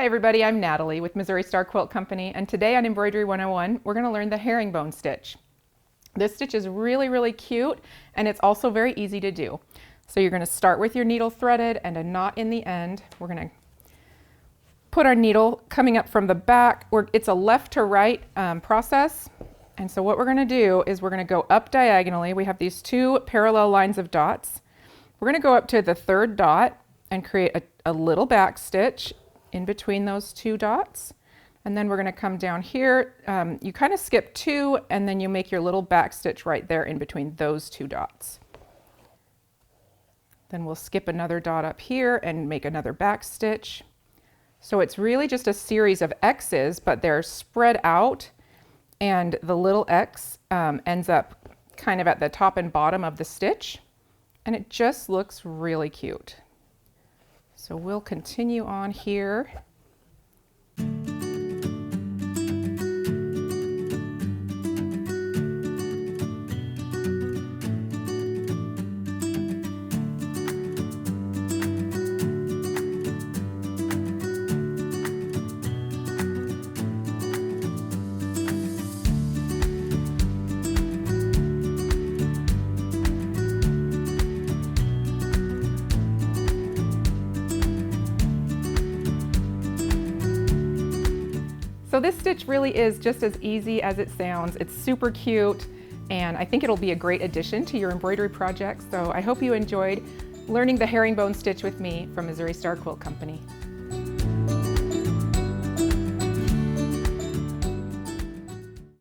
Hi everybody, I'm Natalie with Missouri Star Quilt Company, and today on Embroidery 101 we're going to learn the herringbone stitch. This stitch is really cute, and it's also very easy to do. So you're going to start with your needle threaded and a knot in the end. We're going to put our needle coming up from the back. It's a left to right process, and so what we're going to do is we're going to go up diagonally. We have these two parallel lines of dots. We're going to go up to the third dot and create a little back stitch in between those two dots, and then we're going to come down here. You kind of skip two, and then you make your little back stitch right there in between those two dots. Then we'll skip another dot up here and make another back stitch. So it's really just a series of X's, but they're spread out, and the little X ends up kind of at the top and bottom of the stitch, and it just looks really cute. So we'll continue on here. So this stitch really is just as easy as it sounds. It's super cute, and I think it'll be a great addition to your embroidery project. So I hope you enjoyed learning the herringbone stitch with me from Missouri Star Quilt Company.